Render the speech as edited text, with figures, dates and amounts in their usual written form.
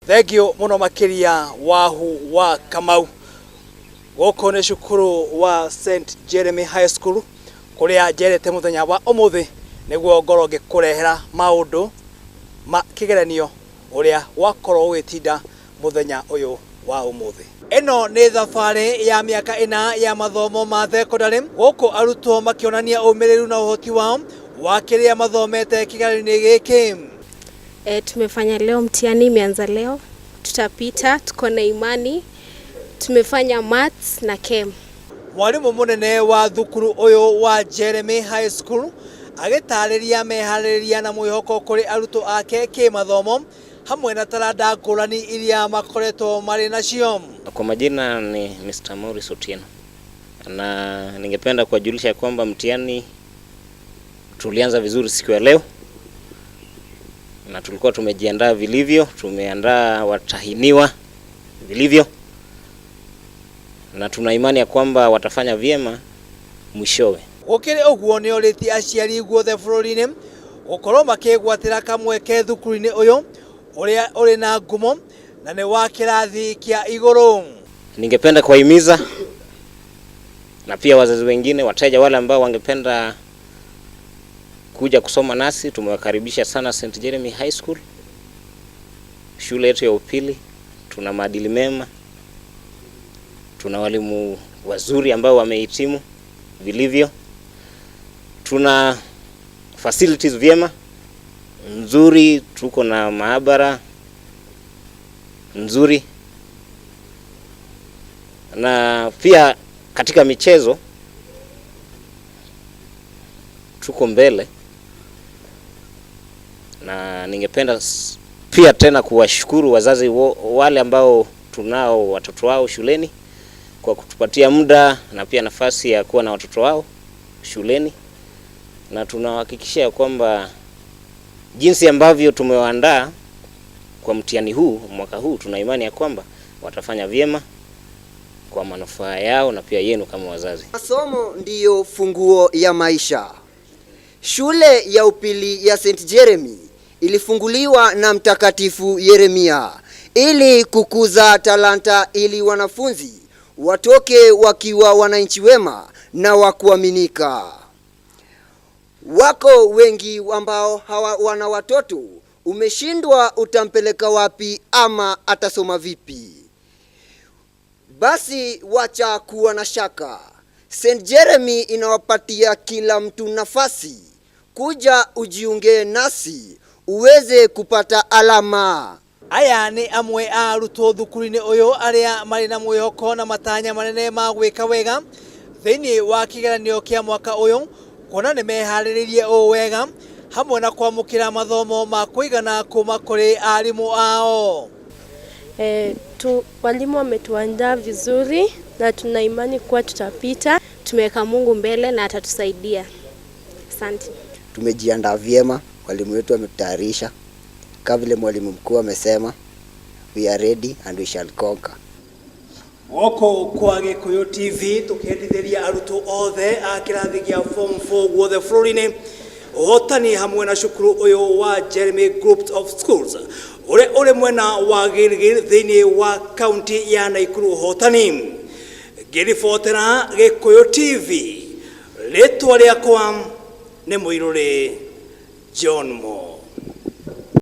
Thegio muno makiria wahu wa Kamau goko ne cukuru wa St Jeremy High School kuria njerete muthenya wa umuthi niguo ngoro gikurehera maundu ma kigeranio uria wakorwo witinda muthenya uyu wa umuthi. Eno ni thabari ya miaka ina ya mathomo ma thekondarĩ goko arutwo makionania umiriru na uhoti wao wa kiria mathomete kigeranio giki. Tumefanya leo mtihani, imeanza leo, tutapita, tuko na imani. Tumefanya maths na chem. Mwalimu munene wa thukuru uyu wa Jeremy High School agitariria meharĩria na mwihoko kuri arutwo ake kimathomo hamwe na taranda ngũrani iria makoretwo marĩ nacio. Kwa majina ni Mr. MOHORO-INI, na ningependa kuwajulisha kwamba mtihani tulianza vizuri siku ya leo na tulikuwa tumejiandaa vilivyo, tumeandaa watahiniwa vilivyo na tuna imani ya kwamba watafanya vyema mwishowe. Ukiri uguo ni oriti aciari guothe bũrũri-inĩ gukorwo makigwatĩra kamweke thukuru-inĩ uyu uria uri na ngumo na ni wa kirathi kia iguru. Ningependa kuwahimiza na pia wazazi wengine, wateja wale ambao wangependa kuja kusoma nasi, tumewakaribisha sana St Jeremy High School. Shule yetu ya upili, tuna maadili mema, tuna walimu wazuri ambao wamehitimu vilivyo, tuna facilities vyema nzuri, tuko na maabara nzuri, na pia katika michezo tuko mbele. Na ningependa pia tena kuwashukuru wazazi wale ambao tunao watoto wao shuleni kwa kutupatia muda na pia nafasi ya kuwa na watoto wao shuleni, na tunahakikisha kwamba jinsi ambavyo tumewaandaa kwa mtihani huu mwaka huu, tuna imani ya kwamba watafanya vyema kwa manufaa yao na pia yenu kama wazazi. Masomo ndiyo funguo ya maisha. Shule ya upili ya St Jeremy ilifunguliwa na Mtakatifu Yeremia ili kukuza talanta, ili wanafunzi watoke wakiwa wananchi wema na wa kuaminika. Wako wengi ambao wana watoto, umeshindwa utampeleka wapi ama atasoma vipi? Basi wacha kuwa na shaka. St Jeremy inawapatia kila mtu nafasi. Kuja ujiunge nasi uweze kupata alama. Aya ni amwe a arutwo thukuru-inĩ uyu aria mari na mwihoko na matanya manene ma gwika wega thiini wa kigeranio kia mwaka uyu, kuona ni meharĩrĩirie o wega hamwe na kwamũkĩra mathomo ma kuigana kuma kuri arimu ao. Walimu wametuandaa vizuri na tuna imani kuwa tutapita. Tumeweka Mungu mbele na atatusaidia. Asante. Tumejiandaa vyema, walimu wetu wametutayarisha. Kama vile mwalimu mkuu amesema, we are ready and we shall conquer. Goko kwa GIKUYU TV tukendithĩria arutwo othe a kĩrathi gĩa form 4 guothe bũrũri-inĩ ũhotani hamwe na cukuru uyu wa Jeremy Group of Schools uria uri mwena wa Gilgil thiini wa kaunti ya Naikuru ũhotani. Ngĩribotera GIKUYU TV, rĩtwa rĩakwa nĩ muiruri johnmo.